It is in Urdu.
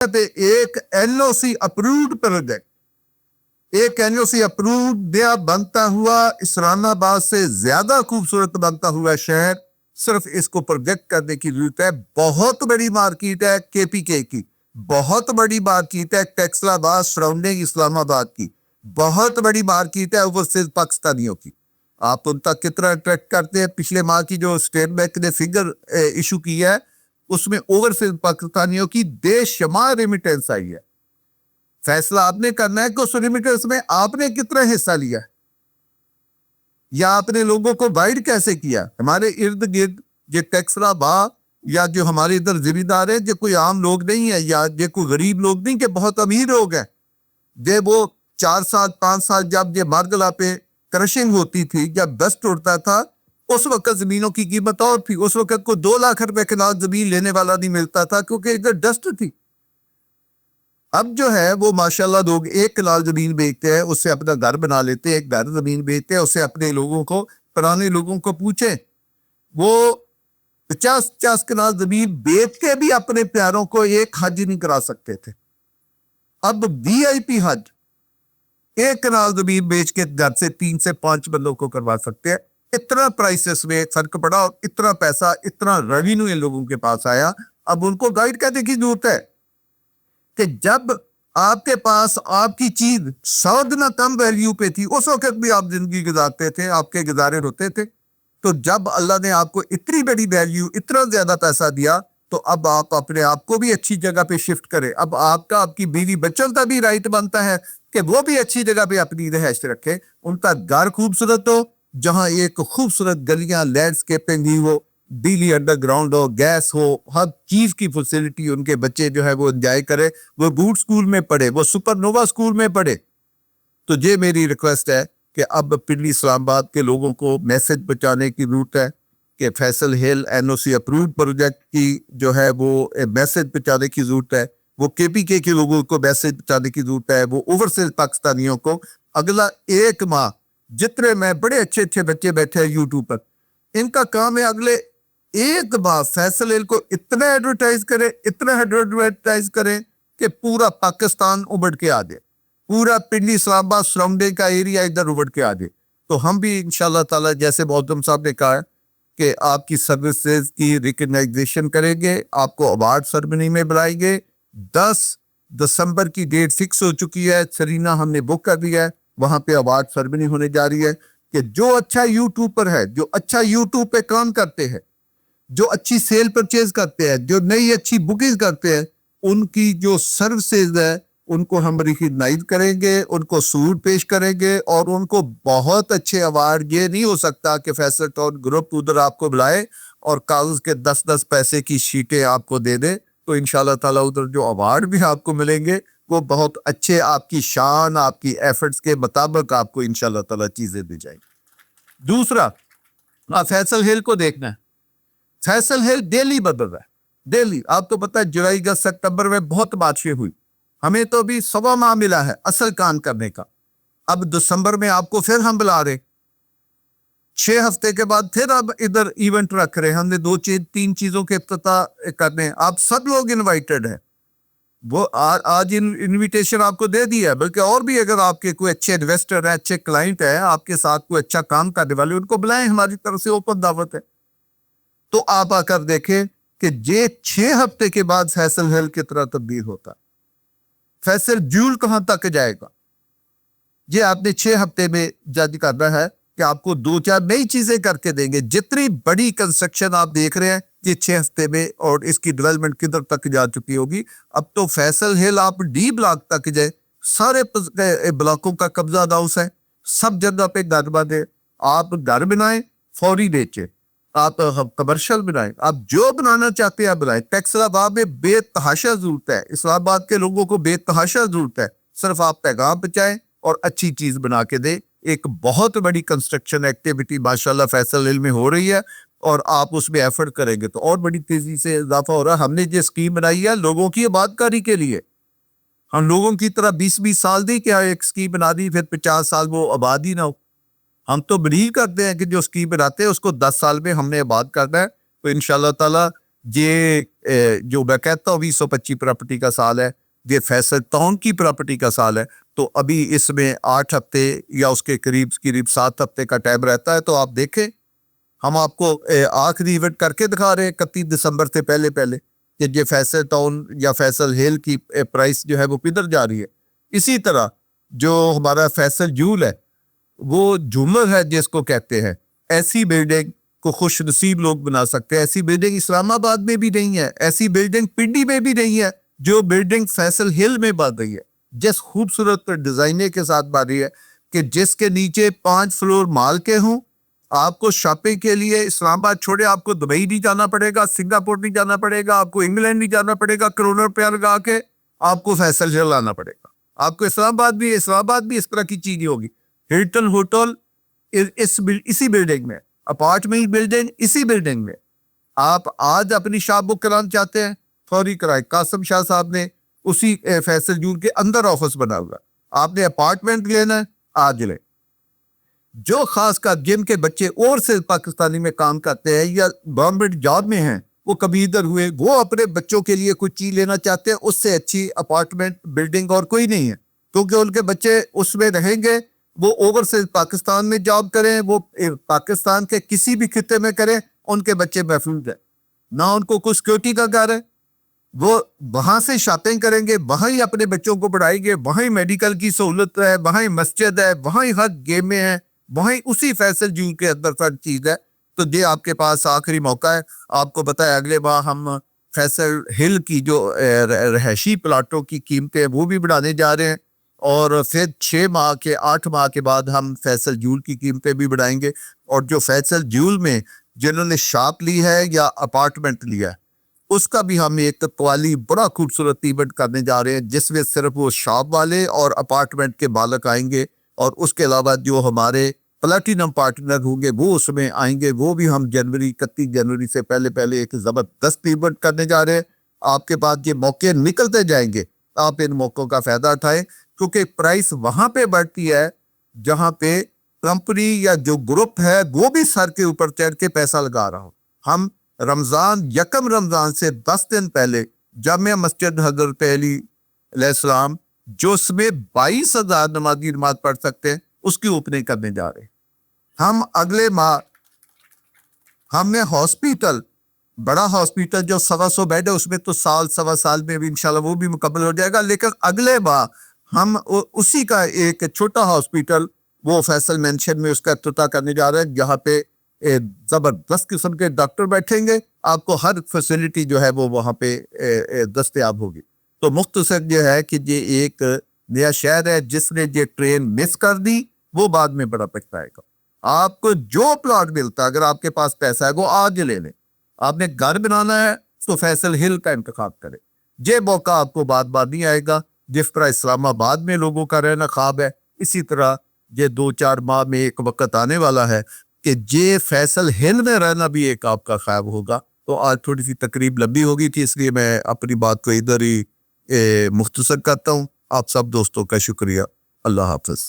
ایک NOC اپروڈ پروجیکٹ، ایک NOC اپروڈ نیا بنتا ہوا اسلام آباد سے زیادہ خوبصورت بنتا ہوا شہر، صرف اس کو پروجیکٹ کرنے کی ضرورت ہے۔ بہت بڑی مارکیٹ ہے KPK کی، بہت بڑی مارکیٹ ہے ٹیکسل آباد سراؤنڈنگ اسلام آباد کی، بہت بڑی مارکیٹ ہے اوورسیز پاکستانیوں کی۔ آپ ان تک کتنا اٹریکٹ کرتے ہیں؟ پچھلے ماہ کی جو اسٹیٹ بینک نے فگر ایشو کی ہے اس میں اوورسیز پاکستانیوں کی بے شمار ریمیٹنس آئی ہے۔ فیصلہ آپ نے کرنا ہے کہ اس ریمیٹنس میں آپ نے کتنا حصہ لیا ہے، یا آپ نے لوگوں کو گائیڈ کیسے کیا۔ ہمارے ارد گرد یہ ٹیکسل آباد یا جو ہمارے ادھر زمیندار ہیں، جو کوئی عام لوگ نہیں ہے یا جو کوئی غریب لوگ نہیں کہ بہت امیر لوگ ہیں، جب وہ 4 سال 5 سال جب یہ مارگلا پہ کرشنگ ہوتی تھی، جب ڈسٹ اڑتا تھا، اس وقت زمینوں کی قیمت اور تھی۔ اس وقت کو 2 لاکھ روپے کنال زمین لینے والا نہیں ملتا تھا کیونکہ ادھر ڈسٹ تھی۔ اب جو ہے وہ ماشاءاللہ لوگ 1 کنال زمین بیچتے ہیں، اس سے اپنا گھر بنا لیتے ہیں، ایک گھر زمین بیچتے ہیں، اس سے اپنے لوگوں کو، پرانے لوگوں کو پوچھیں، وہ 50 کنال زمین بیچ کے بھی اپنے پیاروں کو ایک حج نہیں کرا سکتے تھے۔ اب VIP حج 1 کنال زمین بیچ کے گھر سے 3 سے 5 بندوں کو کروا سکتے ہیں۔ اتنا پرائسز میں فرق پڑا اور اتنا پیسہ، اتنا ریونیو ان لوگوں کے پاس آیا۔ اب ان کو گائیڈ کرنے کی ضرورت ہے کہ جب آپ کے پاس آپ کی چیز 100 گنا کم ویلیو پہ تھی، اس وقت بھی آپ زندگی گزارتے تھے، آپ کے گزارے ہوتے تھے۔ تو جب اللہ نے آپ کو اتنی بڑی ویلیو، اتنا زیادہ پیسہ دیا، تو اب آپ اپنے آپ کو بھی اچھی جگہ پہ شفٹ کریں۔ اب آپ کا، آپ کی بیوی بچوں کا بھی رائٹ بنتا ہے کہ وہ بھی اچھی جگہ پہ اپنی رہائش رکھے، ان کا گھر خوبصورت ہو، جہاں ایک خوبصورت گلیاں، لینڈسکیپنگ ہی ہو، بجلی انڈر گراؤنڈ ہو، گیس ہو، ہر چیز کی فیسلٹی ان کے بچے جو ہے وہ انجوائے کرے، وہ بوٹ سکول میں پڑھے، وہ سپر نووا سکول میں پڑھے۔ تو یہ میری ریکویسٹ ہے کہ اب پنڈی اسلام آباد کے لوگوں کو میسج پہنچانے کی ضرورت ہے کہ فیصل ہل NOC اپروڈ پروجیکٹ کی جو ہے وہ میسج پہنچانے کی ضرورت ہے، وہ KPK کے لوگوں کو میسج پہنچانے کی ضرورت ہے، وہ اوورسیز پاکستانیوں کو۔ اگلا 1 ماہ جتنے میں بڑے اچھے اچھے بچے بیٹھے ہیں YouTube پر، ان کا کام ہے اگلے 1 ماہ فیصل ہل کو اتنا ایڈورٹائز کرے، اتنا ایڈورٹائز کرے کہ پورا پاکستان ابھر کے آ جائے، پورا پنڈی اسلام آباد سراؤنڈنگ کا ایریا ادھر ابھر کے آ جائے۔ تو ہم بھی انشاءاللہ تعالی، جیسے محترم صاحب نے کہا ہے کہ آپ کی سروسز کی ریکگنائزیشن کریں گے، آپ کو ایوارڈ سرمنی میں بلائیں گے۔ 10 دسمبر کی ڈیٹ فکس ہو چکی ہے، سرینا ہم نے بک کر دیا ہے، وہاں پہ ایوارڈ سرمنی ہونے جا رہی ہے کہ جو اچھا YouTube پر ہے، جو اچھا YouTube پہ کام کرتے ہیں، جو اچھی سیل پرچیز کرتے ہیں، جو نئی اچھی بکنگ کرتے ہیں، ان کی جو سروسز ہے ان کو ہم ریکگنائز کریں گے، ان کو سوٹ پیش کریں گے، اور ان کو بہت اچھے ایوارڈ۔ یہ نہیں ہو سکتا کہ فیصل ٹاؤن گروپ ادھر آپ کو بلائے اور کاغذ کے 10 پیسے کی شیٹیں آپ کو دے دے۔ تو انشاءاللہ تعالیٰ ادھر جو ایوارڈ بھی آپ کو ملیں گے وہ بہت اچھے، آپ کی شان، آپ کی ایفرٹس کے مطابق آپ کو انشاءاللہ تعالیٰ چیزیں دی جائیں گی۔ دوسرا، فیصل ہل کو دیکھنا ہے۔ فیصل ہل ڈیلی بدل رہا ہے، ڈیلی۔ آپ کو پتہ ہے جولائی اگست ستمبر میں بہت بارشیں ہوئی، ہمیں تو ابھی 1.25 ماہ ملا ہے اصل کام کرنے کا۔ اب دسمبر میں آپ کو پھر ہم بلا رہے، 6 ہفتے کے بعد پھر اب ادھر ایونٹ رکھ رہے ہیں۔ ہم نے 2-3 چیزوں کے افتتاح کرنے ہیں، آپ سب لوگ انوائٹڈ ہیں۔ وہ آج انویٹیشن آپ کو دے دیا ہے، بلکہ اور بھی اگر آپ کے کوئی اچھے انویسٹر ہیں، اچھے کلائنٹ ہیں، آپ کے ساتھ کوئی اچھا کام کرنے والے، ان کو بلائیں، ہماری طرف سے اوپن دعوت ہے۔ تو آپ آ کر دیکھیں کہ یہ 6 ہفتے کے بعد فیصل ہل کی طرح تبدیل ہوتا ہے۔ فیصل جول کہاں تک جائے گا، یہ آپ نے 6 ہفتے میں جج کرنا ہے کہ آپ کو 2-4 نئی چیزیں کر کے دیں گے۔ جتنی بڑی کنسٹرکشن آپ دیکھ رہے ہیں یہ 6 ہفتے میں، اور اس کی ڈیولپمنٹ کدھر تک جا چکی ہوگی۔ اب تو فیصل ہل آپ D بلاک تک جائے، سارے بلاکوں کا قبضہ اناؤنس ہے، سب جگہ پہ گھر بندے، آپ گھر بنائیں، فوری بیچیں، آپ کمرشل بنائیں، آپ جو بنانا چاہتے ہیں بنائیں۔ ٹیکسل آباد میں بے تحاشا ضرورت ہے، اسلام آباد کے لوگوں کو بے تحاشا ضرورت ہے، صرف آپ پیغام پہنچائیں اور اچھی چیز بنا کے دیں۔ ایک بہت بڑی کنسٹرکشن ایکٹیویٹی ماشاءاللہ فیصل ہل میں ہو رہی ہے، اور آپ اس میں ایفرٹ کریں گے تو اور بڑی تیزی سے اضافہ ہو رہا ہے۔ ہم نے یہ اسکیم بنائی ہے لوگوں کی آباد کاری کے لیے، ہم لوگوں کی طرح 20 سال دی کہ ایک اسکیم بنا دی پھر 50 سال وہ آباد ہی نہ ہو۔ ہم تو بلیو کرتے ہیں کہ جو اسکیم بناتے ہیں اس کو 10 سال میں ہم نے آباد کرنا ہے۔ تو انشاءاللہ تعالیٰ یہ جو میں کہتا ہوں 2025 پراپرٹی کا سال ہے، یہ فیصل ٹاؤن کی پراپرٹی کا سال ہے، تو ابھی اس میں 8 ہفتے یا اس کے قریب 7 ہفتے کا ٹائم رہتا ہے. تو آپ دیکھیں، ہم آپ کو آخری ایونٹ کر کے دکھا رہے ہیں 31 دسمبر سے پہلے کہ یہ فیصل ٹاؤن یا فیصل ہل کی پرائس جو ہے وہ کدھر جا رہی ہے. اسی طرح جو ہمارا فیصل جول ہے، وہ جھومر ہے جس کو کہتے ہیں. ایسی بلڈنگ کو خوش نصیب لوگ بنا سکتے ہیں. ایسی بلڈنگ اسلام آباد میں بھی نہیں ہے، ایسی بلڈنگ پنڈی میں بھی نہیں ہے جو بلڈنگ فیصل ہل میں بن رہی ہے، جس خوبصورت ڈیزائنے کے ساتھ بن رہی ہے کہ جس کے نیچے 5 فلور مال کے ہوں. آپ کو شاپنگ کے لیے اسلام آباد چھوڑے، آپ کو دبئی نہیں جانا پڑے گا، سنگاپور نہیں جانا پڑے گا، آپ کو انگلینڈ نہیں جانا پڑے گا، کروڑوں روپیہ لگا کے آپ کو فیصل ہل آنا پڑے گا. آپ کو اسلام آباد بھی اس طرح کی چیز نہیں ہوگی. ہلٹن ہوٹل اسی بلڈنگ میں، اپارٹمنٹ بلڈنگ اسی بلڈنگ میں. آپ آج اپنی شاپ بک کرانا چاہتے ہیں، فوری کرائے. قاسم شاہ صاحب نے اسی فیصل جول کے اندر آفس بنا ہوا. آپ نے اپارٹمنٹ لینا ہے، آج لیں. جو خاص کر جن کے بچے اور سے پاکستانی میں کام کرتے ہیں یا گورنمنٹ جاب میں ہیں، وہ کبھی ادھر ہوئے، وہ اپنے بچوں کے لیے کوئی چیز لینا چاہتے ہیں، اس سے اچھی اپارٹمنٹ بلڈنگ اور کوئی نہیں ہے، کیونکہ ان کے بچے اس میں رہیں گے. وہ اوور سے پاکستان میں جاب کریں، وہ پاکستان کے کسی بھی خطے میں کریں، ان کے بچے محفوظ ہیں. نہ ان کو کچھ سیکورٹی کا گھر ہے، وہ وہاں سے شاپنگ کریں گے، وہاں ہی اپنے بچوں کو پڑھائیں گے، وہاں ہی میڈیکل کی سہولت ہے، وہاں ہی مسجد ہے، وہاں ہی ہر گیمیں ہیں، وہاں اسی فیصل جول کے اندر ہر چیز ہے. تو یہ آپ کے پاس آخری موقع ہے. آپ کو پتہ ہے اگلے بار ہم فیصل ہل کی جو رہائشی پلاٹوں کی قیمتیں وہ بھی بڑھانے جا رہے ہیں، اور پھر 6 ماہ کے 8 ماہ کے بعد ہم فیصل جول کی قیمتیں بھی بڑھائیں گے. اور جو فیصل جول میں جنہوں نے شاپ لی ہے یا اپارٹمنٹ لیا ہے، اس کا بھی ہم ایک قوالی بڑا خوبصورت ایونٹ کرنے جا رہے ہیں، جس میں صرف وہ شاپ والے اور اپارٹمنٹ کے مالک آئیں گے، اور اس کے علاوہ جو ہمارے پلاٹینم پارٹنر ہوں گے وہ اس میں آئیں گے. وہ بھی ہم 31 جنوری سے پہلے ایک زبردست ایونٹ کرنے جا رہے ہیں. آپ کے پاس یہ موقع نکلتے جائیں گے، آپ ان موقعوں کا فائدہ اٹھائیں، کیونکہ پرائس وہاں پہ بڑھتی ہے جہاں پہ کمپنی یا جو گروپ ہے وہ بھی سر کے اوپر چڑھ کے پیسہ لگا رہا ہو. ہم یکم رمضان سے 10 دن پہلے جامعہ مسجد حضرت علی علیہ السلام، جو اس میں 22,000 نمازی نماز پڑھ سکتے ہیں، اس کی اوپننگ کرنے جا رہے ہیں. ہم اگلے ماہ ہم نے ہاسپیٹل، بڑا ہاسپیٹل جو 125 بیڈ ہے، اس میں تو سوا سال میں بھی انشاءاللہ وہ بھی مکمل ہو جائے گا. لیکن اگلے ماہ ہم اسی کا ایک چھوٹا ہاسپیٹل وہ فیصل مینشن میں اس کا افتتاح کرنے جا رہے ہیں، جہاں پہ زبردست قسم کے ڈاکٹر بیٹھیں گے. آپ کو ہر فیسلٹی جو ہے وہ وہاں پہ دستیاب ہوگی. تو مختصر یہ ہے کہ یہ ایک نیا شہر ہے، جس نے یہ ٹرین مس کر دی وہ بعد میں بڑا پچھتائے گا. آپ کو جو پلاٹ ملتا ہے، اگر آپ کے پاس پیسہ ہے، وہ آج لے لیں. آپ نے گھر بنانا ہے تو فیصل ہل کا انتخاب کریں. یہ موقع آپ کو بار بار نہیں آئے گا. جس طرح اسلام آباد میں لوگوں کا رہنا خواب ہے، اسی طرح یہ 2-4 ماہ میں ایک وقت آنے والا ہے کہ یہ فیصل ہل میں رہنا بھی ایک آپ کا خواب ہوگا. تو آج تھوڑی سی تقریب لمبی ہو گئی تھی، اس لیے میں اپنی بات کو ادھر ہی مختصر کرتا ہوں. آپ سب دوستوں کا شکریہ. اللہ حافظ.